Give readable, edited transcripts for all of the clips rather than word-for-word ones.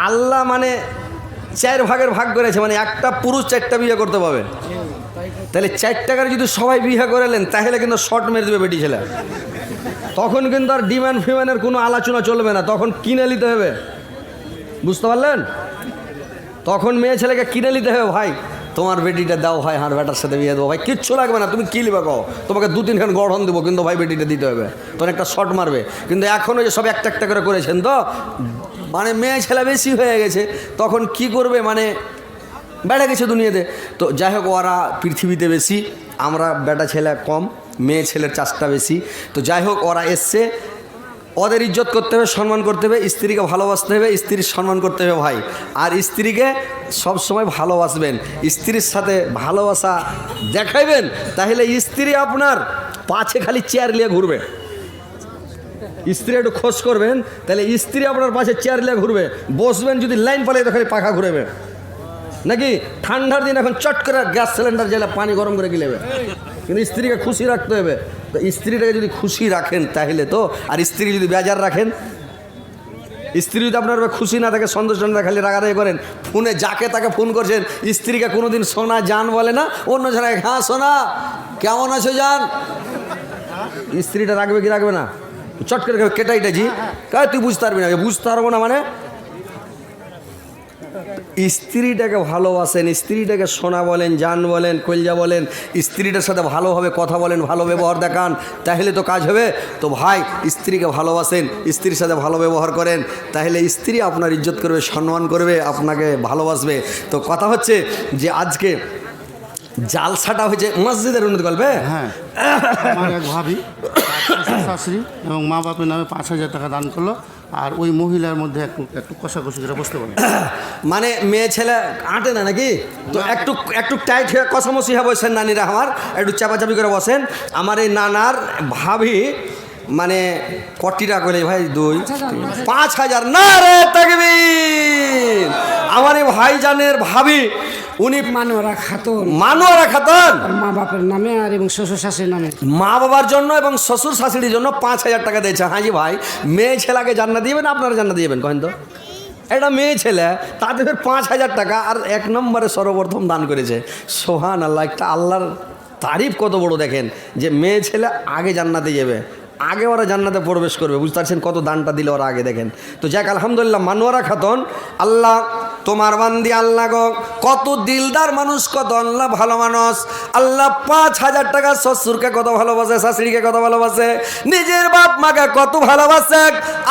আল্লাহ মানে 4 ভাগের ভাগ করেছে, মানে একটা পুরুষ 4টা বিয়ে করতে পাবে। তাহলে 4 টাকার যদি সবাই বিয়ে করেলেন তাহলে কিন্তু শর্ট মেরে দেবে বেটি ছেলে। তখন কিন্তু আর ডিমান্ড ফিমান্ডের কোনো আলোচনা চলবে না, তখন কিনে নিতে হবে। বুঝতে পারলেন? তখন মেয়ে ছেলেকে কিনে নিতে হবে, ভাই তোমার বেটিটা দাও ভাই, হার বেটার সাথে বিয়ে দেবো ভাই, কিচ্ছু লাগবে না, তুমি কি লিবে কও, তোমাকে 2-3 খান গড়ন দেবো, কিন্তু ভাই বেটিটা দিতে হবে। তখন একটা শর্ট মারবে। কিন্তু এখনও যে সব একটা একটা করে করেছেন তো মানে মেয়ে ছেলে বেশি হয়ে গেছে, তখন কি করবে, মানে বেড়ে গেছে দুনিয়াতে। তো যাই হোক, ওরা পৃথিবীতে বেশি, আমরা বেটা ছেলে কম, মেয়ে ছেলের চাষটা বেশি। তো যাই হোক, ওরা এসছে, ওদের ইজ্জত করতে হবে, সম্মান করতে হবে, স্ত্রীকে ভালোবাসতে হবে, স্ত্রীর সম্মান করতে হবে ভাই। আর স্ত্রীকে সবসময় ভালোবাসবেন, স্ত্রীর সাথে ভালোবাসা দেখাইবেন, তাহলে স্ত্রী আপনার পাছে খালি চেয়ার নিয়ে ঘুরবে। স্ত্রী একটু খোঁজ করবেন, তাহলে স্ত্রী আপনার পাশে চেয়ার নিয়ে ঘুরবে। বসবেন যদি লাইন পালে তো খালি পাখা ঘুরেবে নাকি। ঠান্ডার দিন এখন চট করে গ্যাস সিলিন্ডার জ্বালা পানি গরম করে গিলেবে। কিন্তু স্ত্রীকে খুশি রাখতে হবে। তো স্ত্রীটাকে যদি খুশি রাখেন তাহলে তো, আর স্ত্রী যদি বেজার রাখেন, স্ত্রী যদি আপনার খুশি না থাকে, সন্তোষ না, খালি রাগারাগি করেন, ফোনে যাকে তাকে ফোন করছেন, স্ত্রীকে কোনোদিন সোনা জান বলে না, অন্য জায়গায় হ্যাঁ সোনা কেমন আছো জান, স্ত্রীটা রাখবে কি রাখবে না? চট করে কেটাইটা জি তুই বুঝতে পারবি না, বুঝতে পারবো না মানে। স্ত্রীটাকে ভালোবাসেন, স্ত্রীটাকে সোনা বলেন, জান বলেন, কলজা বলেন, স্ত্রীটার সাথে ভালোভাবে কথা বলেন, ভালো ব্যবহার দেখান, তাহলে তো কাজ হবে। তো ভাই স্ত্রীকে ভালোবাসেন, স্ত্রীর সাথে ভালো ব্যবহার করেন, তাহলে স্ত্রী আপনার ইজ্জত করবে, সম্মান করবে, আপনাকে ভালোবাসবে। তো কথা হচ্ছে যে আজকে জালসাটা হয়েছে মসজিদের উন্নতি করবে। হ্যাঁ, আমার এক ভাবি শাশুড়ি এবং মা বাপের নামে 5,000 টাকা দান করলো, আর ওই মহিলার মধ্যে একটু কষাকষি করে বসতে পারে। মানে মেয়ে ছেলে আঁটে না নাকি, তো একটু একটু টাইট হয়ে কষামসি হয়ে বসেন নানিরা, আমার একটু চাপাচাপি করে বসেন। আমার এই নানার ভাবি মানে কটি টাকা করে ভাই, 5,000 না রে তাকবীর। আমার এই ভাইজানের ভাবি উনি মানোয়ারা খাতুন, মানোয়ারা খাতুন, মা বাপের নামে আর এবং শ্বশুর শাশুড়ির নামে, মা বাবার জন্য এবং শ্বশুর শাশুড়ির জন্য 5,000 টাকা দিয়েছে। হ্যাঁ জি ভাই, মেয়ে ছেলেকে জান্নাত দিবেন, আপনারা জান্নাত দিবেন কহেন তো? এটা মেয়ে ছেলে, তাদের 5,000 টাকা আর 1 নম্বরে সর্বপ্রথম দান করেছে। সোহান আল্লাহ, একটা আল্লাহর তারিফ কত বড় দেখেন, যে মেয়ে ছেলে আগে জান্নাতে যাবে, আগে ওরা জান্নাতে প্রবেশ করবে। বুঝতে পারছেন কত দানটা দিলে ওরা আগে, দেখেন। তো যাক আলহামদুলিল্লাহ, মানোয়ারা খাতুন, আল্লাহ তোমার বান্দি, আল্লাহ গো কত দিলদার মানুষ, কত আল্লাহ ভালো মানুষ। আল্লাহ 5,000 টাকা, শ্বশুরকে কত ভালোবাসে, শাশুড়িকে কত ভালোবাসে, নিজের বাপ মাকে কত ভালোবাসে।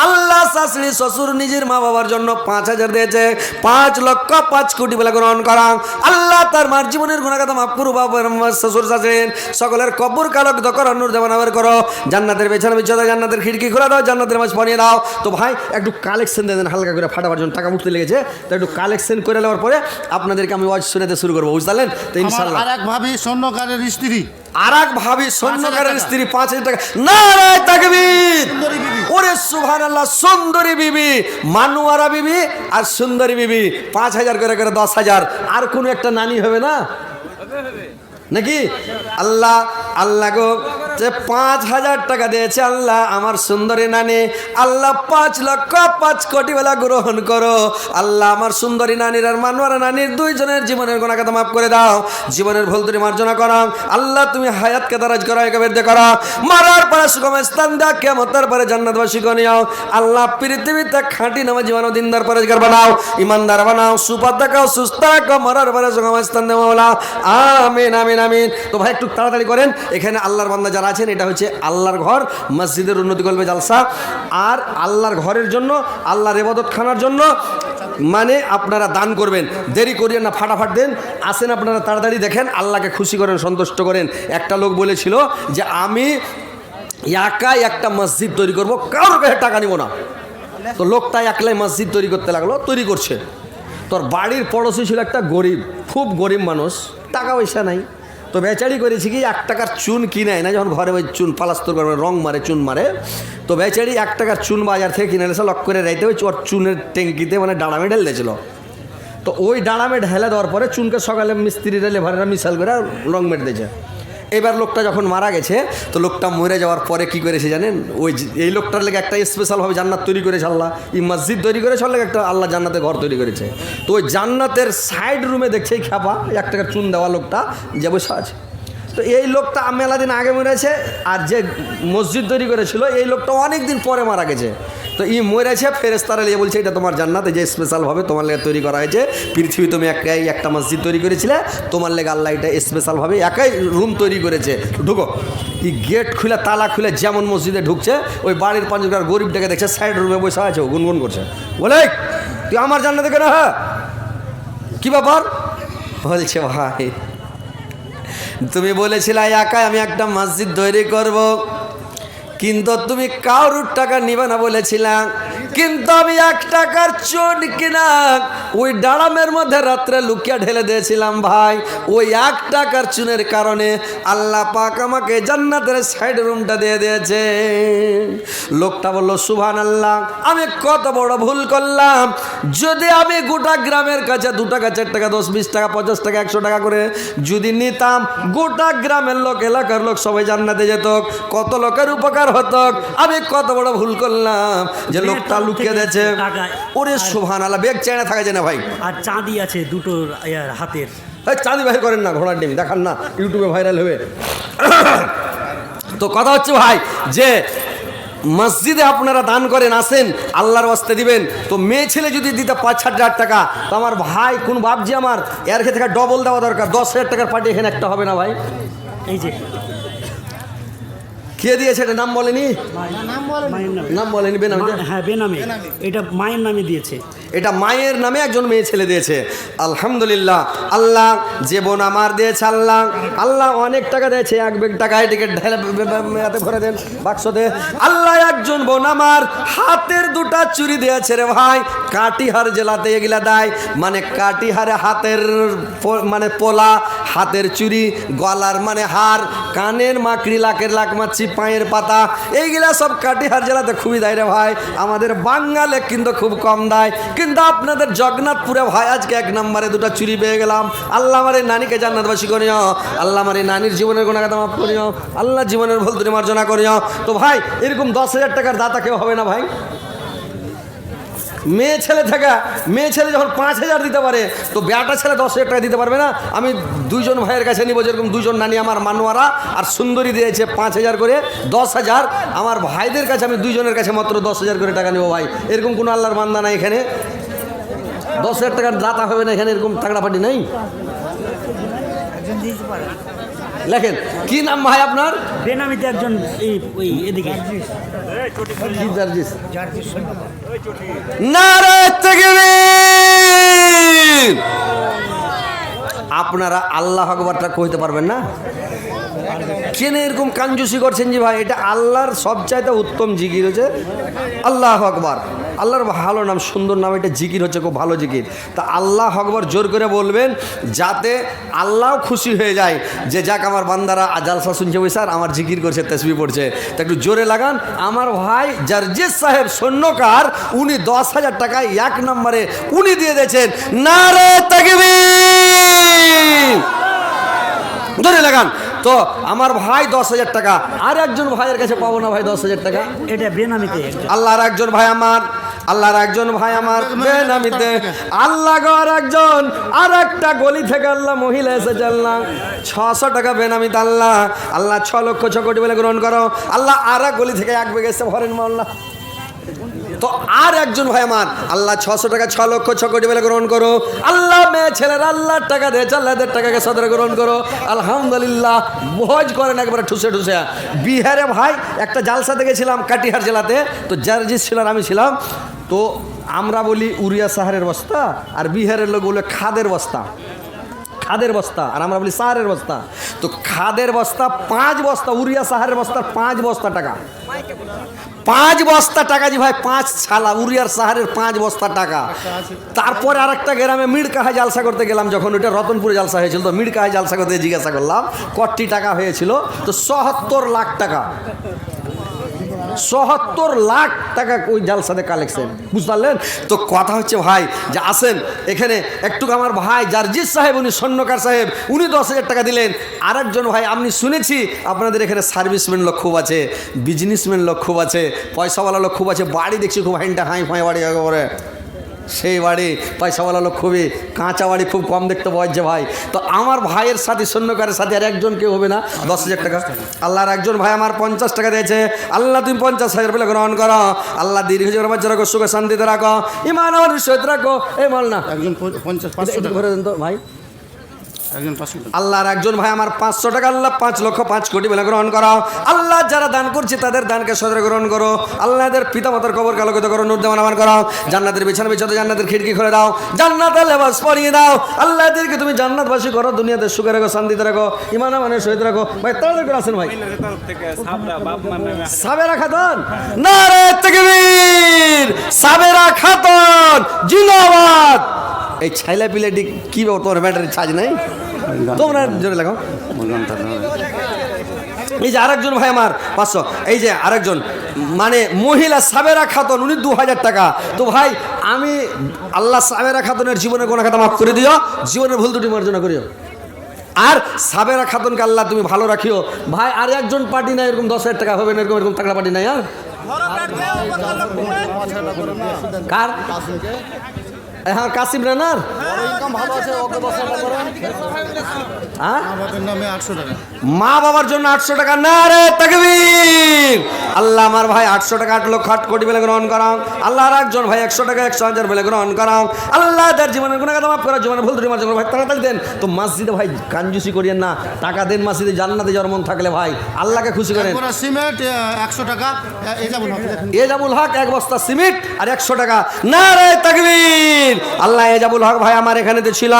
আল্লাহ শাশুড়ি শ্বশুর নিজের মা বাবার জন্য 5,000 দিয়েছে। 5,05,00,000 কোটি বলে গ্রহণ করা। আল্লাহ তার মার জীবনের গুণাগাথা মাফ করু, বাবা শ্বশুর শাশুড়ির সকলের কবর কালক করো, নূর দেওয়ানাবার করো, জান্নাতের বিছানা বিছানা, জান্নাতের খিড়কি খোলা দাও, জান্নাতের মাছ পানিয়ে দাও। তো ভাই একটু কালেকশন দিয়ে দেন, হালকা করে ফাটাবার জন্য টাকা উঠতে লেগেছে, তো একটু কালেকশন করে নেওয়ার পরে আপনাদেরকে আমি ওয়াজ শুনেতে শুরু করবো, বুঝলেন তো ইনশাআল্লাহ। আর এক ভাবি স্বর্ণকারের স্ত্রী, আর এক ভাবি স্বর্ণকারের স্ত্রী, 5,000 টাকা। নারায়ে তাকবীর, ওরে সুবহানাল্লাহ। সুন্দরী বিবি, মানোয়ারা বিবি আর সুন্দরী বিবি, 5,000 করে করে 10,000। আর কোনো একটা নানি হবে না নাকি? আল্লাহ আল্লাহ গো যে 5,000 টাকা দিয়েছে আল্লাহ আমার সুন্দরী নানি, আল্লাহ 5,05,00,000 বেলা গ্রহণ করো। আল্লাহ আমার সুন্দরী নানির আর মানোয়ারা নানির দুইজনের জীবনের গুনাহগাথা মাফ করে দাও, জীবনের ভুল ত্রুটি মার্জনা করো। আল্লাহ তুমি হায়াতকে দারাজ করো, একেবারে করো, মারার পরে সুগম স্থান দাও, কিয়ামতের পরে জান্নাতবাসী করিও। আল্লাহ পৃথিবীতে খাঁটি নামাজি বানাও, দিনদার পরেজগার বানাও, ইমানদার বানাও, সুপথ দেখাও, সুস্থ রাখো, মরার পরে সুগম স্থান দেও মাওলা, আমিন আমিন আমিন। তো ভাই একটু তাড়াতাড়ি করেন, এখানে আল্লাহর বান্দা যারা আছেন, এটা হচ্ছে আল্লাহর ঘর, মসজিদের উন্নতি করবে জালসা, আর আল্লাহর ঘরের জন্য, আল্লাহর ইবাদত খানার জন্য মানে আপনারা দান করবেন, দেরি করিয়েন না, ফাটাফাট দেন। আসেন আপনারা তাড়াতাড়ি, দেখেন আল্লাহকে খুশি করেন, সন্তুষ্ট করেন। একটা লোক বলেছিল যে আমি একাই একটা মসজিদ তৈরি করব, কারোর কাছে টাকা নিব না। তো লোকটা একলাই মসজিদ তৈরি করতে লাগলো, তৈরি করছে। তোর বাড়ির পড়োশি ছিল একটা গরিব, খুব গরিব মানুষ, টাকা পয়সা নাই। তো বেচারি করেছি কি, 1 টাকার চুন কিনে না, যখন ঘরে ওই চুন পালাস্তর করে রং মারে, চুন মারে, তো বেচারি 1 টাকার চুন বাজার থেকে কিনে এসে লক করে রাইতে ওই ওর চুনের ট্যাঙ্কিতে মানে ডাড়ামে ঢেলে দিয়েছিল। তো ওই ডাড়ামে ঢেলে দেওয়ার পরে চুনকে সকালে মিস্ত্রিরা লেভারেরা মিশাল করে রং মেরে দিয়েছে। এবার লোকটা যখন মারা গেছে তো লোকটা মরে যাওয়ার পরে কি করেছে জানেন, এই লোকটার লেগে একটা স্পেশালভাবে জান্নাত তৈরি করেছে আল্লাহ, এই মসজিদ তৈরি করেছে, ওর লেগে একটা আল্লাহ জান্নাতে ঘর তৈরি করেছে। তো ওই জান্নাতের সাইড রুমে দেখছে এই খ্যাপা 1 টাকার চুন দেওয়া লোকটা যে বসে আছে। তো এই লোকটা মেলা দিন আগে মরেছে, আর যে মসজিদ তৈরি করেছিল এই লোকটা অনেক দিন পরে মারা গেছে। তো মরেছে, ফেরেশতারা নিয়ে বলছে এটা তোমার জান্নাত, যে স্পেশালভাবে তোমার লেগে তৈরি করা হয়েছে। পৃথিবী তুমি একটা মসজিদ তৈরি করেছিলে, তোমার লেগে আল্লাহ এটা স্পেশালভাবে একাই রুম তৈরি করেছে, ঢুকো। এই গেট খুলে তালা খুলে যেমন মসজিদে ঢুকছে, ওই বাড়ির 5 গরিবটাকে দেখছে সাইড রুমে বসে আছে, গুনগুন করছে, বলে তুই আমার জান্নাতে কেন? হ্যাঁ কী ব্যাপার? বলছে ভাই তুমি বলেছিলে একাই আমি একটা মসজিদ তৈরি করব, কিন্তু তুমি কারোর টাকা নিবে না বলেছিলাম, কিন্তু আমি 1 টাকার চুন কিনা ওই ডাড়ামের মধ্যে রাত্রে লুকিয়ে ঢেলে দিয়েছিলাম ভাই। ওই 1 টাকার চুনের কারণে আল্লাহ পাক আমাকে জান্নাতের সাইড রুমটা দিয়ে দিয়েছে। লোকটা বলল সুবহানাল্লাহ, আমি কত বড় ভুল করলাম। যদি আমি গোটা গ্রামের কাছে 2 টাকা 4 টাকা 10 20 টাকা 50 টাকা 100 টাকা করে যদি নিতাম, গোটা গ্রামের লোক এলাকার লোক সবাই জান্নাতে যেত, কত লোকের উপকার হতো। আমি কত বড় ভুল করলাম যে লোকটা লুকিয়ে দিয়েছে। ওরে সুবহানাল্লাহ, বেগ চেনে থাকা যায় না ভাই। আর চাঁদি আছে দুটো হাতের। চাঁদি বাহির করেন না, ঘোড়ার ডিম দেখান না, ইউটিউবে ভাইরাল হবে। তো কথা হচ্ছে ভাই যে মসজিদে আপনারা দান করেন, আসেন আল্লাহর ওয়াস্তে দিবেন। তো মেয়ে ছেলে যদি দিতে 5-6 টাকা, তো আমার ভাই কোন ভাবছি আমার এর থেকে ডবল দেওয়া দরকার। 10,000 টাকার পার্টি এখানে একটা হবে না ভাই? এই যে কে দিয়েছে এটা নাম বলেনি? নাম বলেনি, বেনামে? হ্যাঁ বেনামে, এটা মায়ের নামে দিয়েছে। এটা মায়ের নামে একজন মেয়ে ছেলে দিয়েছে। আলহামদুলিল্লাহ, আল্লাহ যে বোন আমার দিয়েছে, আল্লাহ আল্লাহ অনেক টাকা দিয়েছে। 1 ব্যাগ টাকায় টিকিট ঢেলে এতে ভরে দেন বাক্সতে। আল্লাহ একজন বোন আমার হাতের 2টা চুরি দিয়েছে রে ভাই। কাটিহার জেলাতে এগুলা দেয়, মানে কাটিহারে হাতের মানে পোলা, হাতের চুরি, গলার মানে হার, কানের মাকড়ি, লাকের লাক মাছি, পায়ের পাতা, এইগুলা সব কাটিহার জেলাতে খুবই দেয় রে ভাই। আমাদের বাঙালে কিন্তু খুব কম দেয়, কিন্তু আপনাদের জগন্নাথপুরে ভাই আজকে 1 নম্বরে 2টা চুরি পেয়ে গেলাম। আল্লাহ আমার এই নানিকে জান্নাতবাসী করিও, আল্লাহ আমার এই নানির জীবনের গুনাহগাতা মাফ করিও, আল্লাহ জীবনের ভুল ত্রুটি মার্জনা করিও। তো ভাই এরকম 10,000 টাকার দাতা কেউ হবে না ভাই? মেয়ে ছেলে যখন 5,000 দিতে পারে, তো বেটা ছেলে 10,000 টাকা দিতে পারবে না? আমি 2জন ভাইয়ের কাছে নিব, যেরকম 2জন নানি আমার মানুয়ারা আর সুন্দরী দিয়েছে 5,000 করে, 10,000। আমার ভাইদের কাছে আমি 2জনের কাছে মাত্র 10,000 করে টাকা নেব ভাই। এরকম কোনো আল্লাহর বান্দা নাই এখানে? 10,000 টাকার দাতা হবে না এখানে? এরকম তাগড়া পার্টি নেই? লেখেন কি নাম ভাই আপনার? বেনামিতে একজন ওই এদিকে কি জার্জিস? নারে তাকবীর! আপনারা আল্লাহু আকবারটা কইতে পারবেন না? কেন এরকম কাঞ্জুসি করছেন যে ভাই? এটা আল্লাহর সবচাইতে উত্তম জিকির হচ্ছে আল্লাহু আকবার। আল্লাহর ভালো নাম, সুন্দর নাম, এটা জিকির হচ্ছে খুব ভালো জিকির। তা আল্লাহু আকবার জোর করে বলবেন, যাতে আল্লাহ খুশি হয়ে যায় যে যাক আমার বান্দারা জালসা শুনছে, ওই স্যার আমার জিকির করছে, তাসবিহ পড়ছে। তা একটু জোরে লাগান। আমার ভাই জার্জিস সাহেব স্বর্ণকার, উনি 10,000 টাকায় 1 নম্বরে উনি দিয়ে দিয়েছেন। নারে তাকবীর! ধরে লাগান। তো আমার ভাই 10,000 টাকা, আর একজন ভাইয়ের কাছে পাবো না ভাই 10,000 টাকা? এটা বেনামিতে। আল্লাহর একজন ভাই আমার, আল্লাহর একজন ভাই আমার বেনামিতে। আল্লাহ গর একজন আর একটা গলি থেকে আল্লাহ মহিলা এসেছে, আল্লাহ 600 টাকা বেনামিতে। আল্লাহ আল্লাহ 6 লক্ষ 6 কোটি বলে গ্রহণ করো। আল্লাহ আর এক গলি থেকে 1 বেগে এসে ভরেন মাল্লাহ। তো আর একজন ভাই আমার, আল্লাহ 600 টাকা 6 লক্ষ 6 কোটি বলে গ্রহণ করো। আল্লাহ মেয়ে ছেলের আল্লাহর টাকা দিয়েছে, আল্লাহদের টাকাকে সদরে গ্রহণ করো। আলহামদুলিল্লাহ, ভোজ করেন একবারে ঠুসে ঠুসে। বিহারে ভাই একটা জালসাতে গেছিলাম কাটিহার জেলাতে, তো জার্জিস ছিল আর আমি ছিলাম। তো আমরা বলি উড়িয়া সাহারের বস্তা, আর বিহারের লোক বলে খাদের বস্তা, খাদের বস্তা, আর আমরা বলি সাহারের বস্তা। তো খাদের বস্তা 5 বস্তা, উড়িয়া সাহারের বস্তার 5 বস্তা টাকা, 5 বস্তা টাকা জি ভাই, 5 ছালা উড়িয়ার সাহারের 5 বস্তা টাকা। তারপরে আর একটা গ্রামে মিড়কাহায় জালসা করতে গেলাম, যখন ওইটা রতনপুরে জালসা হয়েছিল, তো মিড়কাহায় জালসা করতে জিজ্ঞাসা করলাম কটি টাকা হয়েছিল, তো ৭০ লাখ টাকা। ৭৪ লাখ টাকা ওই জালসাতে কালেকশন, বুঝতে পারলেন? তো কথা হচ্ছে ভাই যে আসেন এখানে একটু আমার ভাই জার্জিস সাহেব, উনি স্বর্ণকার সাহেব, উনি 10,000 টাকা দিলেন। আরেকজন ভাই আমি শুনেছি আপনাদের এখানে সার্ভিসম্যান লোক খুব আছে, বিজনেসম্যান লোক খুব আছে, পয়সাওয়ালা লোক খুব আছে, বাড়ি দেখছি খুব হাই ফাই বাড়ি একেবারে, সেই বাড়ি পয়সাওয়ালা লোক খুবই, কাঁচা বাড়ি খুব কম দেখতে পাওয়া যাচ্ছে ভাই। তো আমার ভাইয়ের সাথে স্বর্ণকারের সাথে আর একজন কেউ হবে না 10,000 টাকা। আল্লাহর একজন ভাই আমার 50 টাকা দিয়েছে, আল্লাহ তুমি 50,000 বলে গ্রহণ করো, আল্লাহ দীর্ঘ জীবন বাচ্চা রাখো, সুখে শান্তিতে রাখো, ইমান আমার সহিত রাখো। এই বল না একজন 500 টাকা, করে দেন তো ভাই। একজন 500 টাকা। আল্লাহর একজন ভাই আমার 500 টাকা, আল্লাহ 5,05,00,000 বলে গ্রহণ করো। আল্লাহ যারা দান করছে তাদের দানকে সদরে গ্রহণ করো। আল্লাহদের পিতামাতার কবর আলোকিত করো, নূর জামান আমার করো, জান্নাতের বিছানা বিছাতে জান্নাতের খিড়কি খুলে দাও, জান্নাতের লেবাস পরিয়ে দাও। আল্লাহদেরকে তুমি জান্নাতবাসী করো, দুনিয়াতে সুখে রাখো, শান্তিতে রাখো, ইমান আমানের সহিত রাখো। ভাই তাড়াতাড়ি করে আসেন ভাই। সাবেরা খাতুন, নারে তাকবীর, সাবেরা খাতুন জিন্দাবাদ। এই ছাইলা পিলাটি কি ব্যাপার, তোমার ব্যাটারি চার্জ নাই? তোমরা জোরে লাগাও। এই যে আরেকজন ভাই আমার 500, এই যে আরেকজন মানে মহিলা সাবেরা খাতুন, উনি 2,000 টাকা। তো ভাই আমি আল্লাহ সাবেরা খাতুনের জীবনের গোনা খাতা মাফ করে দিও, জীবনের ভুল ত্রুটি মার্জনা করিও। আর সাবেরা খাতুনকে আল্লাহ তুমি ভালো রাখিও। ভাই আর একজন পার্টি নাই এরকম 10,000 টাকা হবে না, এরকম টাকা পার্টি নাই। আর কার? হ্যাঁ কাসিম রানার মা বাবার জন্য 800 টাকা। নারে তাকবীর। আল্লাহ আমার ভাই 800 টাকা 8,00,000 বেলে গ্রহণ করাও। আল্লাহর একজন ভাই 100 টাকা 100,000 বেলে গ্রহণ করাও। আল্লাহ তার জীবনের গুনাহ মাফ করা, জীবনের ভুল ত্রুটি মার্জনা ভাই তাড়াতাড়ি দেন। তো মসজিদে ভাই কাঞ্জুসি করিয়েন না, টাকা দেন মসজিদে, জান্নাতে যাওয়ার মন থাকলে ভাই আল্লাহকে খুশি করেন। সিমেন্ট 100 টাকা, এজাবুল হক 1 বস্তা সিমেন্ট আর 100 টাকা। নারে তাকবীর। আল্লাহ এজাবুল হক ভাই আমার এখানে তো ছিল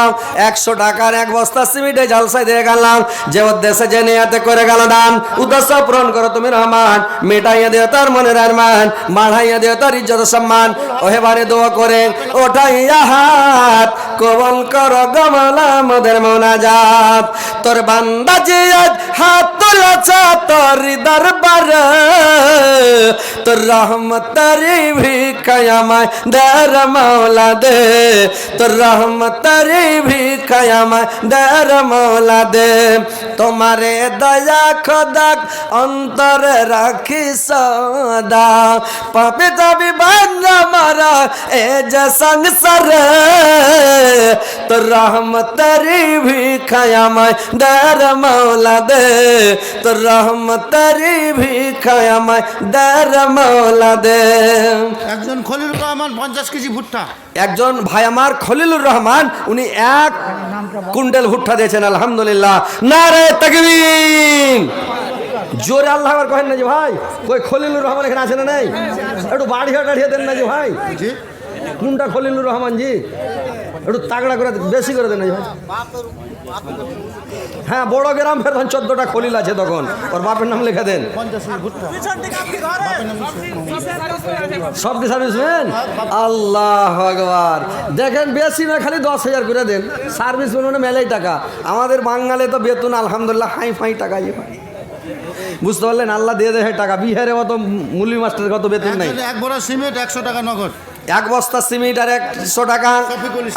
100 টাকার 1 বস্তা সিমেন্টে জালসায় দিয়ে গেলাম, যে উদ্দেশ্যে যে নিয়াতে করে গেল দান, উদ্দেশ্য পূরণ করো তুমি রহমান, মেটাইয়া দিও তার মনের আরমান, বাড়াইয়া দিও তার ইজ্জত সম্মান। ওহেবারে দোয়া করে ওঠাইয়া হাত, কবুল করো গমলা আমাদের মোনাজাত। তোর বান্দা যে আজ হাত তুলেছে তোর দরবারে, তোর রহমতের ভিখায় আমায় দের মাওলা দে, তোর রহমতের ভিখায় আমায় দের মাওলা দে। তোমারে দয়া খোদা অন্তরে রাখি সদা, পাপে যাবি বান্দা মারা এ যে সংসারে, তোর রহমতের ভিখায় আমায় দের মাওলা দে, তোর রহমতের ভিখায় আমায় দের মাওলা দে। একজন খলিলুর রহমান 50 কেজি ভুট্টা। একজন ভাই আমার খলিলুর রহমান, উনি 1 কুইন্টাল ভুট্টা দিয়েছেন, আলহামদুলিল্লাহ। নারে তাকবীর। জোরে আল্লাহ আকবার কহেন না যে ভাই। ওই খলিলুর রহমান এখানে আছে না নাই? একটু বাড়িয়ে টাড়িয়ে দেন না যে ভাই। কোনটা খলিলুর রহমান জি? একটু তাগড়া করে বেশি করে দেন না যে ভাই। হ্যাঁ বড় গ্রাম ফের 14টা খলিল আছে, তখন ওর বাপের নাম লিখে দেন। সব কি সার্ভিসম্যান? আল্লাহ আকবার। দেখেন বেশি না, খালি 10,000 করে দেন। সার্ভিসম্যান মানে মেলাই টাকা। আমাদের বাঙালি তো বেতন আলহামদুলিল্লাহ হাই ফাই টাকা। বুঝতে পারলেন? আল্লাহ দিয়ে দেয় টাকা। বিহারে অত মুলি মাস্টারের কত বেতন নাই। 1 বড় সিমেন্ট 100 টাকা নগদ। 1 বস্তা সিমেন্ট আর 100 টাকা।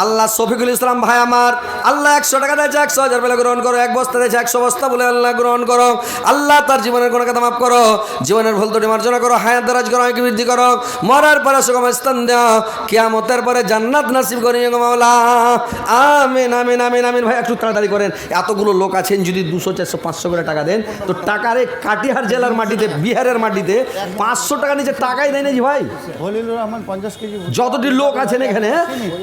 আল্লাহ শফিকুল ইসলাম ভাই আমার, আল্লাহ 100 টাকা দিয়েছে, 100,000 বলে গ্রহণ করো। 1 বস্তা দিয়েছে, 100 বস্তা বলে আল্লাহ গ্রহণ করো। আল্লাহ তার জীবনের গুনাহ মাফ করো, জীবনের ভুল ত্রুটি মার্জনা করো, হায়াত দারাজ করো, আয়ু বৃদ্ধি করো, মরার পরে সুগম স্থান দাও, কিয়ামতের পরে জান্নাত নসিব করিও গো মাওলা। আমিন আমিন আমিন আমিন। ভাই একটু তাড়াতাড়ি করেন, এতগুলো লোক আছেন, যদি 200 400 500 করে টাকা দেন তো টাকারে কাটিহার জেলার মাটিতে, বিহারের মাটিতে 500 টাকা নিচে টাকাই দেয় না জি ভাই। খলিলুর রহমান 50 কেজি। যতটি লোক আছেন এখানে,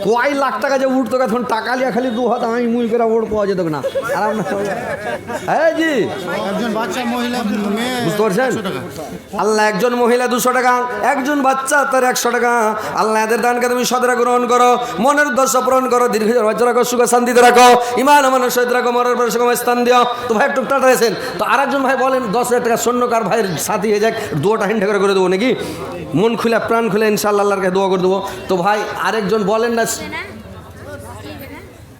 কয় লাখ টাকা যে উঠতো, এখন টাকা লিয়া খালি 2 হাত আমি মুই করে ওড় পাওয়া যেত না। আরাম না। হ্যাঁ জি। একজন বাচ্চা মহিলা মেয়ে, বুঝতে পারছেন? 100 টাকা। আল্লাহ একজন মহিলা 200 টাকা, একজন বাচ্চা তার 100 টাকা। আল্লাহ এদের দানকে তুমি সদরে গ্রহণ করো, মনের উদ্দেশ্য পূরণ করো, দীর্ঘ বাচ্চা রাখো, সুখ শান্তিতে রাখো, ইমান আমানের সহিত রাখো, মরার পরে সুগম স্থান দিও। তো ভাই একটু টাটা আছেন। তো আরেকজন ভাই বলেন 10,000 টাকা স্বর্ণকার ভাইয়ের সাথী হয়ে যাক, 2টা হ্যান্ড করে দেবো নাকি? মন খুলে প্রাণ খুলে ইনশাআল্লাহ আল্লাহর কাছে দোয়া করে দেবো। তো ভাই আরেকজন বলেন না,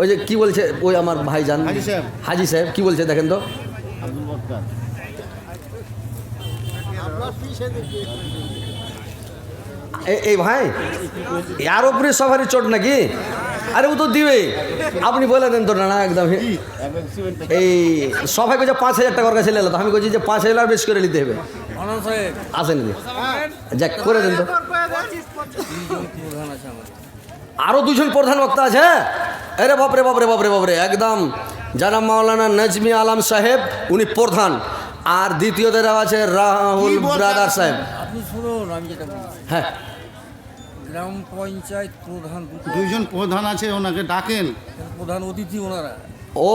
ওই যে কি বলছে ওই আমার ভাইজান হাজি সাহেব কি বলছে দেখেন তো। এই ভাই এর উপরে সবারই চোট নাকি? আরে ও তো দিবে, আপনি বলে দেন তো না একদম। এই সবাই কইছে 5,000 টাকার কাছে নিল, তো আমি কইছি যে 5,000 বেশ করে নিতে হবে। আসেন যাক করে দেন তো। আরো দুজন প্রধান বক্তা আছে। আরে বাপরে বাপরে বাপরে বাপরে, একদম জানাব মাওলানা নজমি আলম সাহেব, উনি প্রধান। আর দ্বিতীয়তে আছে রাহুল ব্রাদার সাহেব। আপনি শুনুন, আমি যেটা বলছি, হ্যাঁ গ্রাম পঞ্চায়েত প্রধান দুইজন প্রধান আছে, ওনাকে ডাকেন। প্রধান অতিথি ওনারা। ও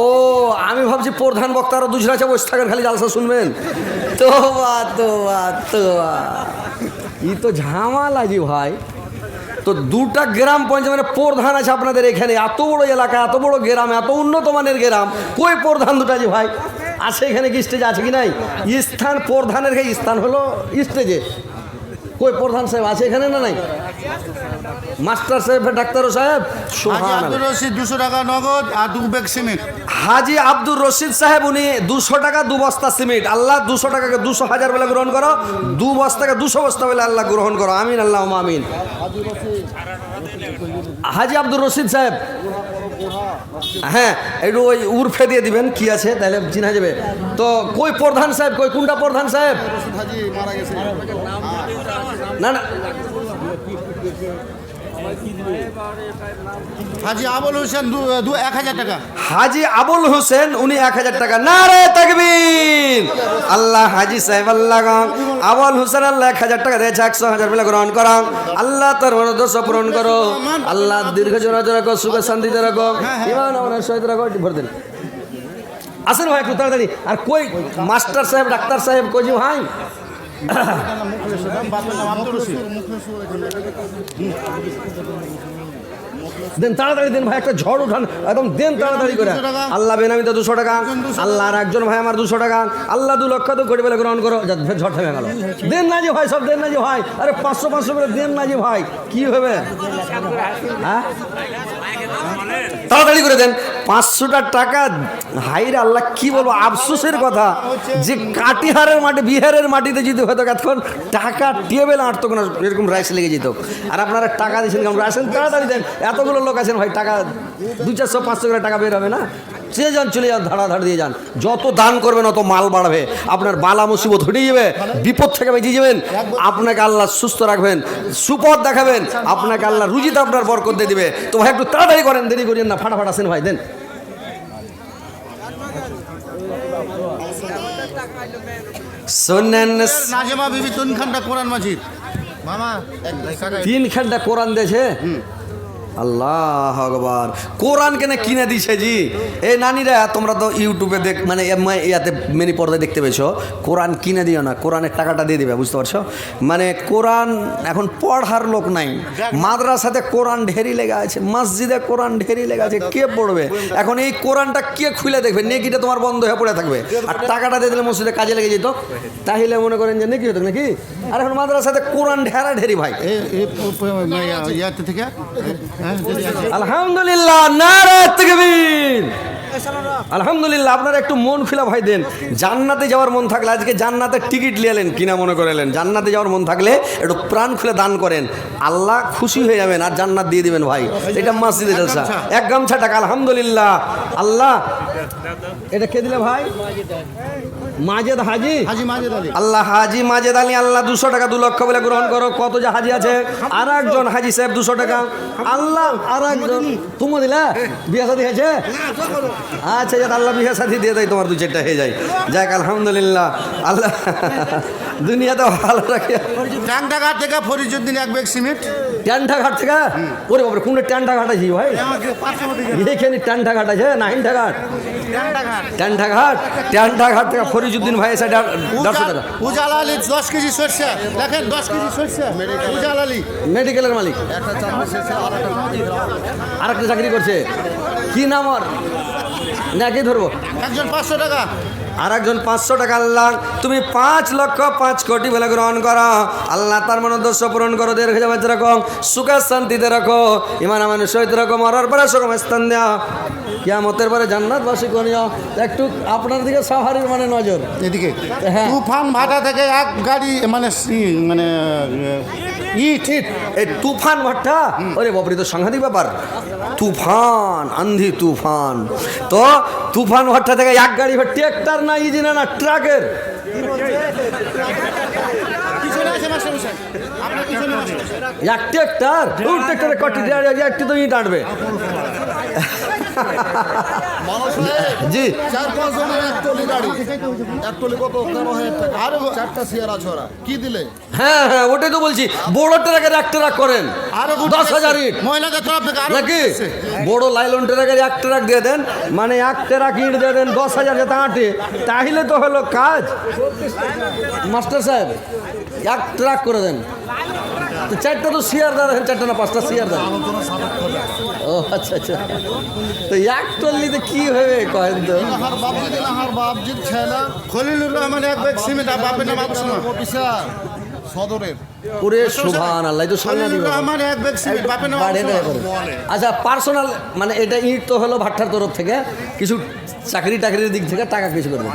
আমি ভাবছি প্রধান বক্তা আরো দুজন আছে, বসে থাকেন খালি জালসা শুনবেন। তোবা তোবা তোবা, ই তো ঝামেলা জি ভাই। তো দুটা গ্রাম পঞ্চায়েত মানে প্রধান আছে আপনাদের এখানে, এত বড় এলাকা, এত বড় গ্রাম, এত উন্নত মানের গ্রাম, কই প্রধান দুটা জি ভাই আছে এখানে? কি স্টেজ আছে কি নাই? স্থান প্রধানের স্থান হলো স্টেজে, কই প্রধান সাহেব আছে এখানে না নাই? মাস্টার সাহেব, ডাক্তার সাহেব, হাজি আব্দুর রশিদ 200 টাকা নগদ আর 2 ব্যাগ সিমেন্ট। হাজি আব্দুর রশিদ সাহেব উনি 200 টাকা 2 বস্তা সিমেন্ট। আল্লাহ 200 টাকাকে 200,000 বেলা গ্রহণ করো, 2 বস্তাকে 200 বস্তা বেলা আল্লাহ গ্রহণ করো। আমিন আল্লাহ আমিন। হাজি আব্দুর রশিদ সাহেব, হ্যাঁ একটু ওই উর্ফে দিয়ে দিবেন কি আছে, তাহলে চিনা যাবে। তো কই প্রধান সাহেব, কই কোনটা প্রধান সাহেব? না না হাজি আবুল হোসেন 1,000 টাকা। হাজি আবুল হোসেন উনি 1,000 টাকা। নারে তাকবীর। আল্লাহ হাজি সাহেব আল্লাহ আবুল হোসেন আল্লাহ 1,000 টাকা দিয়েছে, 100,000 বেলা গ্রহণ করা। আল্লাহ তার মনোদর্শ পূরণ করো, আল্লাহ দীর্ঘ জীবন রাখো, সুখে শান্তিতে রাখো, ইমান আমার সহিত রাখো। ভর দেন, আসেন ভাই একটু তাড়াতাড়ি। আর কই মাস্টার সাহেব, ডাক্তার সাহেব কই জি ভাই? দেন তাড়াতাড়ি দেন ভাই, একটা ঝড় উঠান একদম, দেন তাড়াতাড়ি করে। আল্লাহ বেনামিতে 200 টাকা। আল্লাহ আর একজন ভাই আমার 200 টাকা। আল্লাহ 2 লক্ষ তো কোটি বেলা গ্রহণ করো। ফের ঝড় থেমে গেল। দেন না যে ভাই, সব দেন না যে ভাই। আরে 500 করে দেন না যে ভাই, কি হবে? হ্যাঁ তাড়াতাড়ি করে দেন। 500টা টাকা, হাইরে আল্লাহ কি বলবো, আফসোসের কথা যে কাটিহারের মাটি, বিহারের মাটিতে যদি হয়তো এতক্ষণ টাকা টেবিল আটতো না, এরকম রাইস লেগে যেত। আর আপনারা টাকা দিয়েছেন কেমন? আসেন তাড়াতাড়ি দেন, এতগুলো লোক আছেন ভাই, টাকা 200, 400 করে টাকা বের হবে না? চলে যান, চলে যান, ধাড়াধাড় দিয়ে যান। যত দান করবেন অত মাল বাড়বে, আপনার বালা মুসিবত হয়ে যাবে, বিপদ থেকে বেঁচে যাবেন, আপনাকে আল্লাহ সুস্থ রাখবেন, সুপথ দেখাবেন, আপনাকে আল্লাহ রুজিতে আপনার বরকত দিয়ে দিবে। তো ভাই একটু তাড়াতাড়ি করেন, দেরি করেন না, ফাটাফাট আসেন ভাই, দেন। শোনেন, নাজমা বিবি 3 ঘন্টা কোরআন মাজিদ মামা 3 ঘন্টা কোরআন দিয়েছে। আল্লাহ আকবার। কোরআন কেন কিনে দিছে জি? এই নানিরা, তোমরা তো ইউটিউবে মানে ইয়াতে মিনি পর্দায় দেখতে পেয়েছো, কোরআন কিনে দিও না, কোরআনের টাকাটা দিয়ে দিবে, বুঝতে পারছো? মানে কোরআন এখন পড়ার লোক নাই, মাদ্রাসাতে কোরআন ঢেরি লেগে আছে, মসজিদে কোরআন ঢেরি লেগে আছে, কে পড়বে এখন? এই কোরআনটা কে খুলে দেখবে? নেকিটা তোমার বন্ধ হয়ে পড়ে থাকবে, আর টাকাটা দিয়ে দিলে মসজিদে কাজে লেগে যেত, তাহলে মনে করেন যে নেকি হতো নাকি? আর এখন মাদ্রাসাতে কোরআন ঢেরা ঢেরি ভাই। ইয়াতে থেকে আলহামদুলিল্লাহ, নারে তাকবীর। আলহামদুলিল্লাহ। আপনারা একটু মন খুলে ভাই দেন। জান্নাতে যাওয়ার মন থাকলে, আজকে জান্নাতের টিকিট নিলেন কিনা মনে করেলেন, জান্নাতে যাওয়ার মন থাকলে একটু প্রাণ খুলে দান করেন, আল্লাহ খুশি হয়ে যাবেন আর জান্নাত দিয়ে দিবেন ভাই। এটা মসজিদে জলসা, 1 গামছা টাকা। আলহামদুলিল্লাহ। আল্লাহ এটা কে দিলে ভাই? মাজেদ হাজি, হাজি মাজেদ আলী। আল্লাহ হাজি মাজেদ আলী, আল্লাহ 200 টাকা 2 লক্ষ বলে গ্রহণ করো। কত যে হাজি আছে? আর একজন হাজি সাহেব 200 টাকা। আল্লাহ আর একজন, তুমি দিলা? বিয়ে শাদী হয়েছে? আচ্ছা যাক, আল্লাহ বিয়ে শাদী দিয়ে দেয়, তোমার 2-4টা হয়ে যায়। যাক আলহামদুলিল্লাহ, আল্লাহ দুনিয়াতে ভালো রাখে। ট্যাংটাঘাট থেকে ফরিজউদ্দিন 1 ব্যাগ সিমেন্ট। ট্যান্টাঘাট থেকে? ওরে বাবরে, কোনটা ট্যান্টাঘাট আছে ভাই? এখানে ট্যান্টাঘাট আছে না? হিন্টাঘাট, ট্যান্টাঘাট, ট্যান্টাঘাট থেকে ফরিজউদ্দিন ভাই এসে 150 টাকা। উজাল আলী 10 কেজি সরষে, দেখেন 10 কেজি সরষে। উজাল আলী মেডিকেলের মালিক, আর একটা চাকরি করছে, কি নাম ওর? না কি ধরবো? একজন 500 টাকা। আর একজন 500 টাকা আল্লাহ তুমি 5,05,00,000 বলে গ্রহণ করো আল্লাহ তার মনোদ্দেশ্য পূরণ করো দীর্ঘ জামাতে রাখো সুখে শান্তিতে রাখো ইমান আমানের সহিত রাখো মরার পরে সুখম স্থান দেওয়া কিয়ামতের পরে জান্নাতবাসী করিও একটু আপনার দিকে সাহারির মানে নজর এদিকে হ্যাঁ। তুফান ভাটা থেকে এক গাড়ি মানে মানে ইট এই তুফান ভাট্টা ওরে বাপরে তো সাংঘাতিক ব্যাপার তুফান আন্ধি তুফান তো তুফান ভাট্টা থেকে এক গাড়ি ট্রাক্টর না ইজিনা না ট্রাকের এক ট্রাক্টর ওই ট্রাক্টরে কটি একটি তো ইট আঁটবে জি 4-5 জনের এক টলি গাড়ি এক টলি কত 13,000 টাকা আর 4টা সিয়ারা ছড়া কি দিলে হ্যাঁ হ্যাঁ ওটাই তো বলছি বড় ট্রাকের এক ট্রাক করেন আরো 10,000 ইট মহিলাদের তরফ থেকে আরো নাকি বড় লাইলন ট্রাকের এক ট্রাক দিয়ে দেন মানে এক ট্রাক ইট দিয়ে দেন 10,000 যাতে আঁটে তাহলে তো হলো কাজ মাস্টার সাহেব এক ট্রাক করে দেন তো 4টা তো শেয়ার দেন 4টা না 5টা শেয়ার দেন ও আচ্ছা আচ্ছা তো এক টল্লিতে কি হবে কয়েন তো দিনাহার বাপজির ছেলা খলিলুর রহমান এক ব্যাগ সিমেন্ট বাপের নাম আবু সালাম অফিসার সদরের পুরে সুবহান আল্লাহ তো সামনে খলিলুর রহমান এক ব্যাগ সিমেন্ট বাপের নাম আবু সালাম আচ্ছা পার্সোনাল মানে এটা ইট তো হলো ভাট্টার তরফ থেকে কিছু চাকরি টাকরির দিক থেকে টাকা কিছু করবেন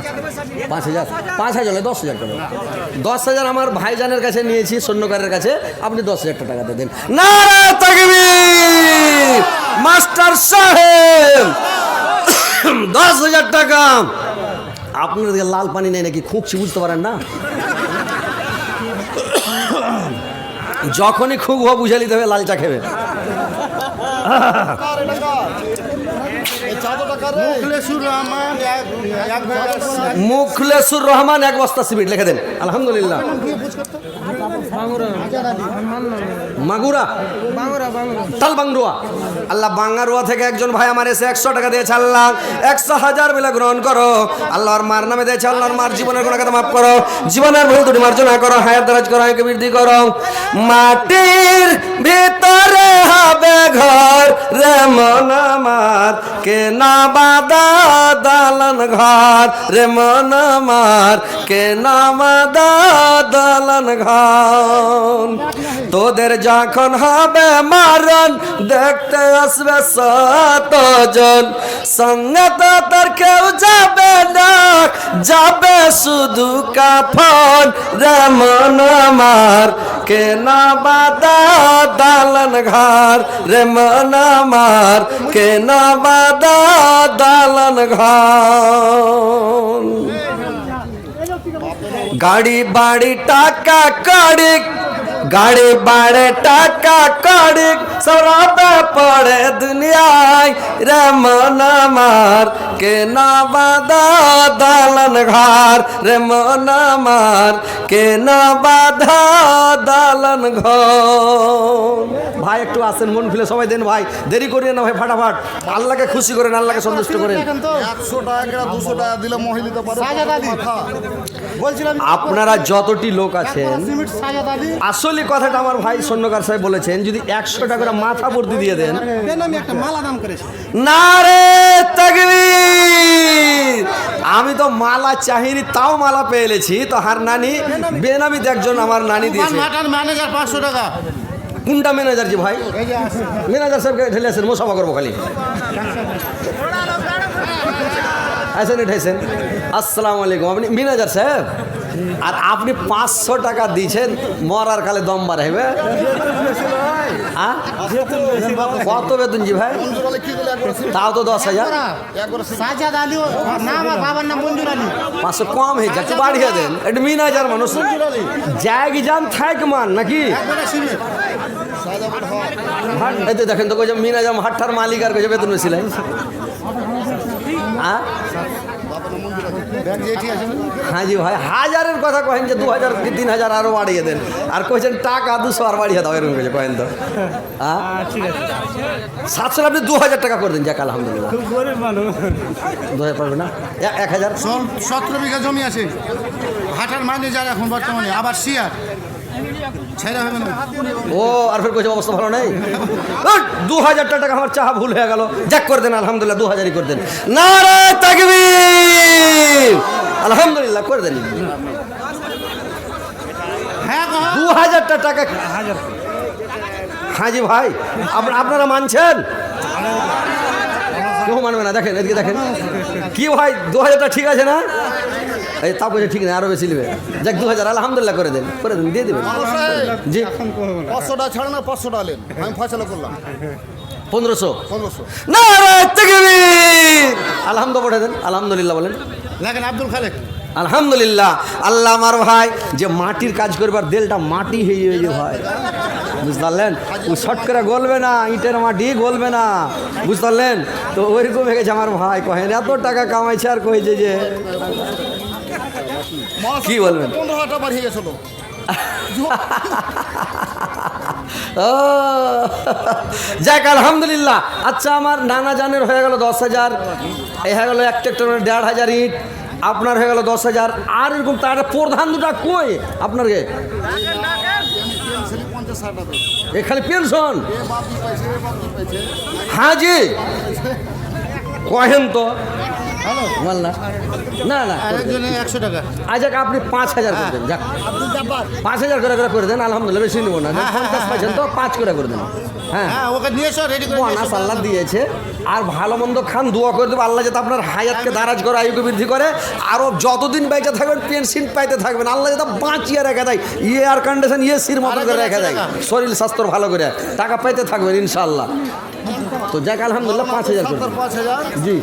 5,000 হলে 10,000 টাকা 10,000 আমার ভাইজানের কাছে নিয়েছি সৈন্যকারের কাছে আপনি 10,000 টাকা দিয়ে দেন নারে তাকবীর মাস্টার সাহেব 10,000 টাকা আপনার দিকে লাল পানি নেই নাকি খুঁকছি বুঝতে পারেন না যখনই খুব বুঝে নিতে হবে লাল চা খেবে এই চাদর টাকা রে মুখলেসুর রহমান এক ব্যাগ মুখলেসুর রহমান এক বস্তা সিমেন্ট লিখে দেন আলহামদুলিল্লাহ মাগুরা তাল বাংরুয়া আল্লাহ বাঙ্গারুয়া থেকে একজন ভাই আমার এসে 100 টাকা দিয়েছে আল্লাহ 100,000 বেলা গ্রহণ করো আল্লাহর মার নামে দিয়েছে আল্লাহর মার জীবনের গুনাহ কথা মাফ করো জীবনের ভুল ত্রুটি মার্জনা করো হায়াত দারাজ করো হায়াতকে বৃদ্ধি করো মাটির ভিতরে হবে ঘর রে মন আমার কে না বাদা দালান ঘর রে মন আমার কে না বাদা দালান ঘর তোদের যখন হবে মারণ দেখতে আসবে 100 জন সঙ্গে তো তোর কেউ যাবে না যাবে শুধু কাফন রে মন আমার কে না বাদা দালান ঘর রে মন আমার কে না বাদা দালান ঘর গাড়ি বাড়ি টাকা কাড়ি গাড়ি বাড়ে টাকা কাড়ি সরাবে পড়ে দুনিয়ায় রে মন আমার কে না বাদা দালান ঘর রে মন আমার কে না বাধা দালান ঘর ভাই একটু আসেন মন খুলে সবাই দেন ভাই দেরি করিয়ে না ভাই ফাটাফাট আল্লাহকে খুশি করেন আল্লাহকে সন্তুষ্ট করেন 100 টাকা 200 টাকা দিলে মহিলা তো পারে মাথা বলছিলাম আপনারা যতটি লোক আছেন সিমেন্ট সাজাদ আলী আসলে কথাটা আমার ভাই সৈন্যকার সাহেব বলেছেন যদি 100 টাকা করে মাথা ভর্তি দিয়ে দেন আমি একটা মালা দাম করেছি নারে তাকবীর আমি তো মালা চাহিনি তাও মালা পেয়ে এলেছি তো হার নানি বেনামিতে একজন আমার নানি দিয়েছে মাটার ম্যানেজার 500 টাকা কোনটা ম্যানেজার জি ভাই ম্যানেজার সাহেবকে ঠেলে আসেন মোসাফা করবো খালি আসেন এঠাইছেন আসসালামু আলাইকুম আপনি ম্যানেজার সাহেব আর আপনি 500 টাকা দিয়েছেন মরার কালে দম বাড়াইবে কত বেতন জি ভাই বলে কি দিলে একবার তাও তো 10,000 একবার সাজাদ আলী না আমার বাবার নাম মঞ্জুর আলী 500 কম হয়ে যাচ্ছে বাড়িয়ে দেন একটু ম্যানেজার মানুষ জায়গি যান থাক মান নাকি এই তো দেখেন তো কই যে ম্যানেজার হাট্টার মালিক আর কই যে বেতন বেশি হ্যাঁ ব্যাগ যেটি আছে হ্যাঁ জি ভাই হাজারের কথা কহেন যে 2,000 কি 3,000 আরো বাড়িয়ে দেন আর কইছেন টাকা 200 আর বাড়িয়ে দাও এরকম কইছে কহেন তো হ্যাঁ ঠিক আছে 700 আপনি 2,000 টাকা করে দিন যাক আলহামদুলিল্লাহ খুব গরিব মানুষ 2,000 পারবে না 1,000 17 বিঘা জমি আছে হাটার ম্যানেজার এখন বর্তমানে আবার শিয়ার ছেড়ে হবে না ও আর ফের কইছে অবস্থা ভালো নেই 2,000 টাকা আমার চাহা ভুল হয়ে গেল যাক করে দেন আলহামদুলিল্লাহ 2,000ই করে দেন নারে তাকবীর আলহামদুলিল্লাহ করে দেন। হ্যাঁ 2000টা টাকা। হ্যাঁ জি ভাই, আপনারা মানছেন? কেউ মানবে না। দেখেন এদিকে দেখেন কি ভাই, 2000টা ঠিক আছে না? এই তা বলছে ঠিক না, আরো বেশি নেবে। যাক 2000 আলহামদুলিল্লাহ করে দেন, দিয়ে দেবেন। জি 500 টাকা ছাড়েন না 500 টাকা নেন, আমি ফয়সালা করলাম 1500। 1500। নারে তাকবীর, আলহামদুলিল্লাহ পড়ে দেন। আলহামদুলিল্লাহ বলেন। দেখেন আব্দুল খালেক, আলহামদুলিল্লাহ। আল্লাহ আমার ভাই যে মাটির কাজ করবার দেলটা মাটি হয়ে যে ভাই, বুঝতে পারলেন? ও শর্ট করে গলবে না, ইটের মাটি গলবে না, বুঝতে পারলেন? তো ওইরকম হয়ে গেছে আমার ভাই। কহেন এত টাকা কামাইছে আর কইছে যে কি বলবেন? 15,000 টাকা বাড়িয়ে গেছিল। ও যাক আলহামদুলিল্লাহ। আচ্ছা আমার নানা জানের হয়ে গেল 10,000, এই হয়ে গেল 1 ট্রাক্টরের 1,500 ইট, আপনার হয়ে গেল 10,000। আর এরকম তার প্রধান দুটা কই আপনার গে? পেনশনই 50,000 টাকা দেয়। এ খালি পেনশন? এ বাপি পাইছে, এ বাপি পাইছে। হ্যাঁ জি কহেন তো বল না। না না আরেকজনে 100 টাকা। আজ আপনি 5,000 করে দেন। যাক আব্দুল জব্বার 5,000 করে দেন। আলহামদুলিল্লাহ বেশি নেবো না, 50 পাইছেন তো 5 করে দেন। হ্যাঁ হ্যাঁ ওকে নিয়ে এসো, রেডি করে নিয়ে বোনাস এসো। আল্লাহ দিয়েছে। আর ভালো মন্দ খান, দোয়া করে দেবো আল্লাহ যাতে আপনার হায়াতকে দারাজ করে, আয়ুকে বৃদ্ধি করে, আরও যতদিন বেঁচে থাকবেন পেনশন পাইতে থাকবেন, আল্লাহ যাতে বাঁচিয়ে রেখে দেয়, এয়ার কন্ডিশন সির মতো করে রেখে দেয়, শরীর স্বাস্থ্য ভালো করে টাকা পাইতে থাকবেন ইনশাআল্লাহ। তো যাক আলহামদুলিল্লাহ 5,000 করে দেন। 5,000। জি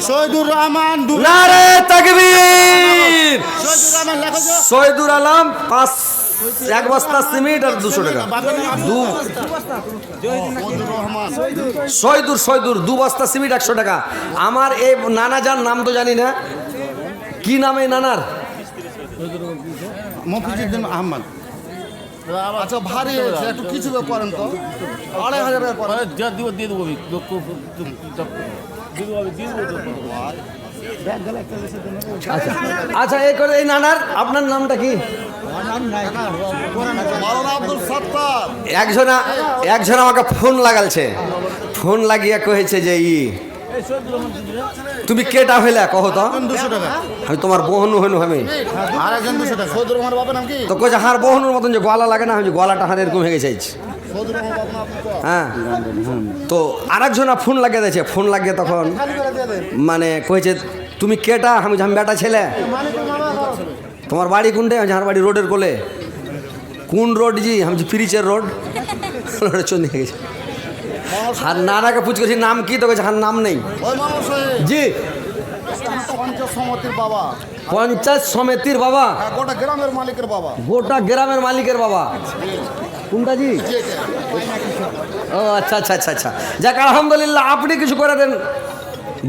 শহীদুর রহমান নারে তাকবীর। শহীদুর রহমান লেখো তো। শহীদুর আলম 1 বস্তা সিমেন্ট আর 200 টাকা। শহীদুর 2 বস্তা সিমেন্ট 100 টাকা। আমার এই নানা যার নাম তো জানি না, কি নাম এই নানার? মফিজুদ্দিন আহমদ। আচ্ছা ভারী হয়েছে, একটু কিছু করেন তো। 2,500 টাকা করেন। আচ্ছা আচ্ছা এই করে এই নানার আপনার নামটা কি? মাওলানা আব্দুল সত্তার। একজন আমাকে ফোন লাগালছে, ফোন লাগিয়ে কহেছে যে তুমি কেটা হইলা কহ তো? 200 টাকা। আমি তোমার বহনু হইনু আমি। আরেকজন 200 টাকা। সৌদুর রহমান বাবার নাম কি? তো কইছে হার বহনুর মতন যে গলা লাগে না, আমি যে গলাটা হার এরকম হয়ে গেছে। সৌদুর রহমান বাবার নাম আপনি কো? হ্যাঁ তো আরেকজন ফোন লাগিয়ে দিয়েছে, ফোন লাগিয়ে তখন খালি করে দিয়ে দেন। মানে কইছে তুমি কেটা? আমি বেটা ছেলে। তোমার বাড়ি কোনটা? আমার বাড়ি রোডের কোলে। কোন রোড জি? আমি ফ্রিচের রোড। রোডে চলে গেছে। আর নানাকে পুছ করছি নাম কি? তো কইছে হার নাম নেই। ওই মানুষ জি পঞ্চায়েত সমিতির বাবা, পঞ্চায়েত সমিতির বাবা, হ্যাঁ, গোটা গ্রামের মালিকের বাবা। গোটা গ্রামের মালিকের বাবা। কোনটা জি? ও আচ্ছা আচ্ছা আচ্ছা আচ্ছা যাক আলহামদুলিল্লাহ। আপনি কিছু করে দেন,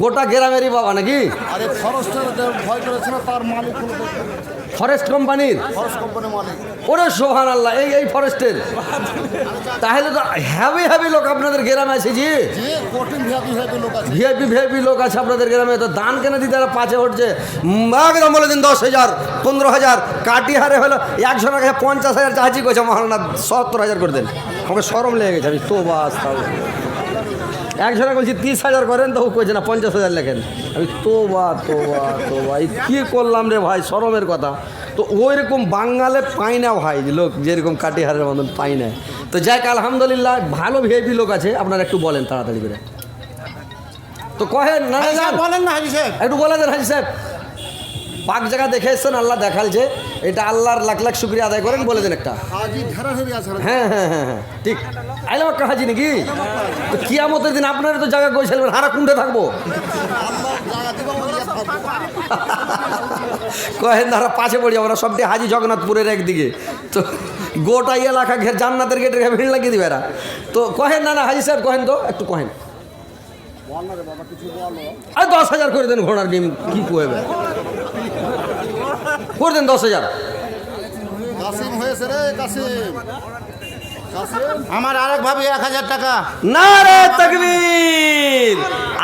গোটা গ্রামেরই বাবা নাকি? আরে ফরেস্টের যে ভয় করেছিল তার মালিক হলো ফরেস্ট কোম্পানির? ফরেস্ট কোম্পানির মালিক। ওরে সোহান আল্লাহ, এই ফরেস্টের। তাহলে তো হ্যাভি লোক আপনাদের গ্রামে আছে জি। যে কঠিন ভিআইপি লোক আছে। ভিআইপি লোক আছে আপনাদের গ্রামে। তো দান কেন দিতে তারা 5-এ উঠছে? একদম বলে দিন 10,000 15,000। কাটি হারে হলো একজনের কাছে 50,000 চাহাজি করেছে, মহারানা 70,000 করে দেন। আমাকে শরম লেগে গেছে। আমি তো বাস একজনে বলছি 30,000 করেন, তো ও কইছে না 50,000 লেখেন। আমি তো এই কী করলাম রে ভাই, শরমের কথা। তো ওই রকম বাঙালে পাই না ভাই, লোক যেরকম কাটিহারের মতন পাই না। তো যাক আলহামদুলিল্লাহ ভালো ভিআইপি লোক আছে, আপনারা একটু বলেন তাড়াতাড়ি করে। তো কহেন না হাজি সাহেব বলেন না হাজি সাহেব। একটু বলে দেন হাজি সাহেব। পাক জায়গা দেখে এসছেন, আল্লাহ দেখালছে, এটা আল্লাহর লাখ লাখ শুক্রিয়া আদায় করেন, বলে দেন একটা। হাজি ঘেরা হেরি আছে না? হ্যাঁ ঠিক আইলাম একটা হাজি নাকি? তো কিয়ামতের দিন আপনারা তো জায়গা কইছিলেন, হারা কুণ্ডে থাকবো। আল্লাহ জায়গা দিব বলে থাকবো। কহেন ধারা পাশে পড়ি আমরা সবটি হাজি জগন্নাথপুরের একদিকে। তো গোটা এলাকা ঘের জান্নাতের গেটের ভিড় লাগিয়ে দিবে এরা। তো কহেন না হাজি সাহেব কহেন তো, একটু কহেন। আর 10,000 করে দেন, ঘোড়ার ডিম কি কহেবে করে দেন 10,000। কাসিম হয়েছে রে কাসিম। আমার আরেক ভাবি 1,000 টাকা। না রে তাকবীর।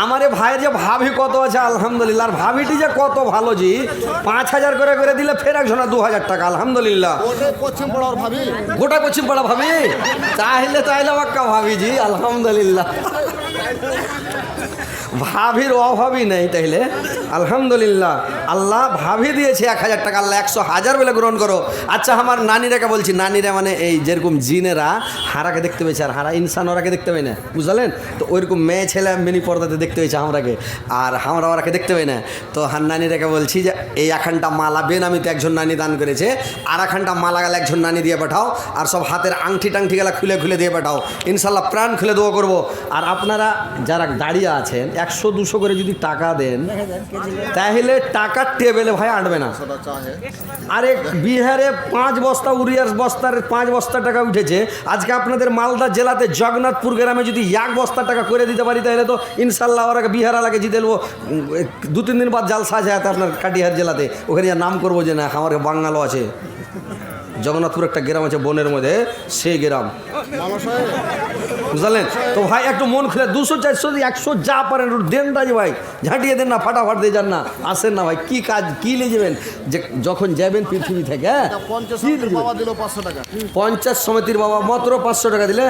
আমার এ ভাইয়ের যে ভাবি কত আছে আলহামদুলিল্লাহ, আর ভাবিটি যে কত ভালো জি। 5,000 করে দিলে ফের একজনা 2,000 টাকা আলহামদুলিল্লাহ। ওটাই পশ্চিম পাড়ার ভাবি। গোটা পশ্চিম পাড়া ভাবি? চাইলে বাক্কা ভাবি জি আলহামদুলিল্লাহ। ভাবির অভাবই নেই তাইলে আলহামদুলিল্লাহ আল্লাহ ভাবি দিয়েছে 1000 টাকা আল্লাহ 100,000 বলে গ্রহণ করো। আচ্ছা আমার নানিরাকে বলছি, নানিরা মানে এই যেরকম জিনেরা হারাকে দেখতে পেয়েছে আর হারা ইনসান ওরাকে দেখতে পাই না, বুঝলেন? তো ওইরকম মেয়ে ছেলে মিনি পর্দাতে দেখতে পেয়েছে আমরাকে, আর আমরা ওরাকে দেখতে পাই না। তো নানিরাকে বলছি যে এই এখানটা মালা বেনামিতে একজন নানি দান করেছে, আর এখানটা মালা গেলে একজন নানি দিয়ে পাঠাও, আর সব হাতের আংটি টাংটি গেলা খুলে খুলে দিয়ে পাঠাও, ইনশাল্লাহ প্রাণ খুলে দোয়া করবো। আর আপনারা যারা দাঁড়িয়ে আছেন 100-200 করে যদি টাকা দেন তাহলে টাকার টেবিলে ভাই আঁটবে না। আরে বিহারে 5 বস্তা উড়িয়ার বস্তার 5 বস্তা টাকা উঠেছে, আজকে আপনাদের মালদা জেলাতে জগন্নাথপুর গ্রামে যদি 1 বস্তা টাকা করে দিতে পারি তাহলে তো ইনশাল্লাহ ওরা বিহার এলাকায় জিতে দেবো। 2-3 দিন বাদ জালসা আছে আপনার কাটিহার জেলাতে, ওখানে যা নাম করবো যে না আমার বাঙালও আছে। জগন্নাথপুর একটা গ্রাম আছে বনের মধ্যে, সেই গ্রাম, বুঝলেন? তো ভাই একটু মন খুলে 200-400-100 যা পারেন দেন দাজি ভাই, ঝাঁটিয়ে দেন না, ফাটাফাট দিয়ে যান না, আসেন না ভাই। কি কাজ কি নিয়ে যাবেন যে যখন যাবেন পৃথিবী থেকে? 50 সমিতির বাবা মাত্র 500 টাকা দিলে।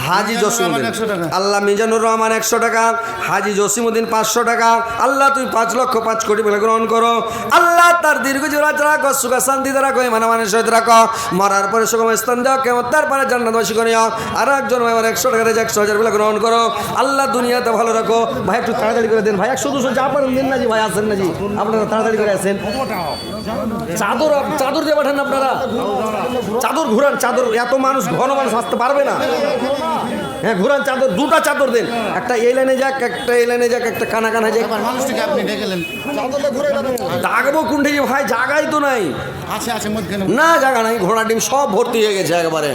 হাজি জসিমুদ্দিন আল্লাহ মিজানুর রহমান 100 টাকা, হাজি জসিমুদ্দিন 500 টাকা। আল্লাহ তুমি 5,05,000,000 কোটি বলে গ্রহণ করো। আল্লাহ তার দীর্ঘ জীবন রাখো, সুখ শান্তিতে রাখো, মানুষের সহিত রাখো, মরার পরে সুগম স্থান দাও, কেমন তারপরে জান্নাতবাসী করিও। আর একজন ভাই আমার 100 টাকা দিয়েছে, 100,000 বলে গ্রহণ করো। আল্লাহ দুনিয়াতে ভালো রাখো। ভাই একটু তাড়াতাড়ি করে দেন ভাই, 100-200 যা পারেন দিন না জি ভাই, আসেন না জি, আপনারা তাড়াতাড়ি করে আসেন। চাদর চাদর দিয়ে পাঠান আপনারা, চাদর ঘুরান, চাদর এত মানুষ ঘন মানুষ আসতে পারবে না। হ্যাঁ ঘুরান চাদর, 2টা চাদর দেন, একটা এই লাইনে যাক, একটা এই লাইনে যাক, একটা কানা কানা যাক। মানুষটিকে আপনি ডেকেলেন, ডাকবো কোনটি ভাই, জায়গাই তো নাই। আছে মধ্যে না জায়গা নাই, ঘোড়া ডিম সব ভর্তি হয়ে গেছে একেবারে।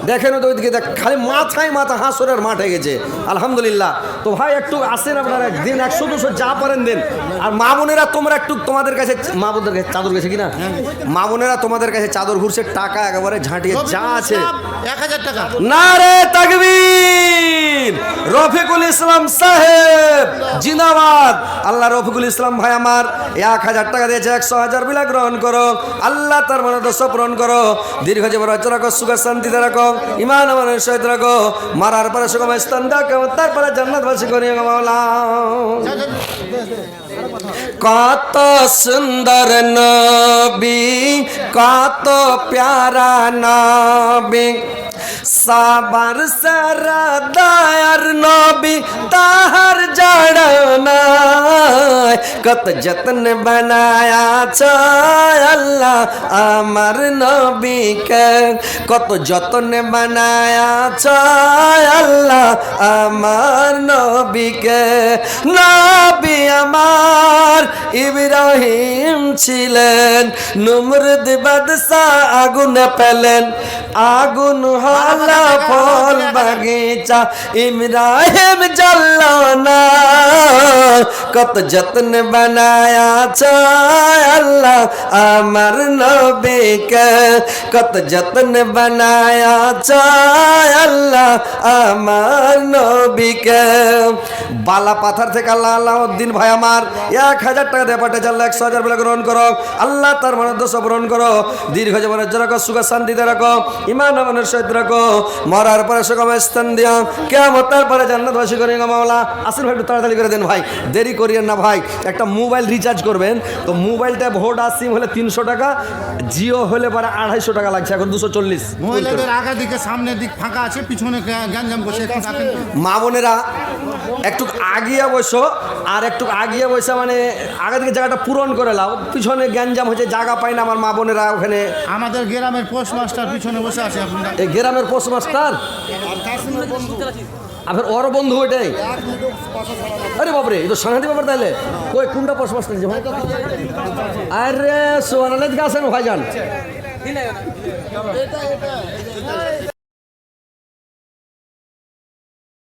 দেখেন তো ওইদিকে দেখ, খালি মাথায় মাথা হাঁসরের মাঠ হয়ে গেছে আলহামদুলিল্লাহ। তো ভাই একটু আসেন আপনারা, দিন 100-200 যা পারেন দেন। আর মা বোনেরা তোমরা একটু তোমাদের কাছে, মা বোনদের কাছে চাদর গেছে কিনা, মা বোনেরা তোমাদের কাছে চাদর ঘুরছে, টাকা একেবারে ঝাঁটিয়ে যা আছে 1000 টাকা। নারে তাকবীর, রফিকুল ইসলাম সাহেব জিন্দাবাদ। আল্লাহ রফিকুল ইসলাম ভাই আমার 1000 টাকা দিয়েছে, 100,000 বিলা গ্রহণ করো। আল্লাহ তার মনে দোষ পূরণ করো, দীর্ঘ জীবন রচনা রাখো, সুখ শান্তিতে রাখো, ইমান আমানের সহিত রাখো, মারার পরে সুগম স্থান দাও, কেমন তারপরে জান্নাতবাসী করিও গো মাওলা। কত সুন্দর নবী, কত প্যারা নবী, সাবার সারা দয়ার নবী, তাহার জড়না কত যত্ন বানায়া আল্লাহ আমার নবীকে, কত যত্ন বানায়া আল্লাহ আমার নবীকে। নবী আমার ইব্রাহিম ছিলেন, নমরুদ বাদশাহ আগুন পেলেন, আগুন হালা ফল বাগিচা, ইব্রাহিম জ্বলল না। কত যত্ন বানায়া আল্লাহ আমার নবীকে, কত যত্ন বানায়া আল্লাহ আমার নবীকে। বালা পাথর থেকে আল্লাহ আলাউদ্দিন ভাই আমার 1000 টাকা দিয়ে পাঠিয়েছে, আল্লাহ 100,000 বলে গ্রহণ করো। আল্লাহ তার মনের দোষ পূরণ করো, দীর্ঘ জীবনের রাখো, সুখ শান্তিতে রাখো, ইমান আমানের সহিত রাখো, মরার পরে সুগম স্থান দিও, কিয়ামতের পরে জান্নাতবাসী করিও গো মাওলা। আসেন ভাই একটু তাড়াতাড়ি করে দেন ভাই, দেরি করিয়েন না ভাই। একটা মোবাইল রিচার্জ করবেন, তো মোবাইলটা ভোডা সিম হলে 300 টাকা, জিও হলে পরে 250 টাকা লাগছে, এখন 240। মহিলাদের আগের দিকে সামনের দিক ফাঁকা আছে, পিছনে গ্যাঞ্জাম করছে, একটু ডাকেন তো। মা বোনেরা একটু আগিয়ে বসো, আর একটু আগিয়ে বসে মানে আগে থেকে জায়গাটা পূরণ করে লাও, পিছনে গ্যাঞ্জাম হচ্ছে, জায়গা পায় না আমার মা বোনেরা ওখানে। আমাদের গ্রামের পোস্ট মাস্টার পিছনে বসে আছে, আপনারা এই গ্রামের পোস্ট মাস্টার আপনার ওর বন্ধু ওইটাই। আরে বাপরে এই তো সাংঘাতিক ব্যাপার। তাহলে কই কোনটা পোস্ট মাস্টার যে ভাই? আরে সোহানালেদ গাছেন ভাইজান,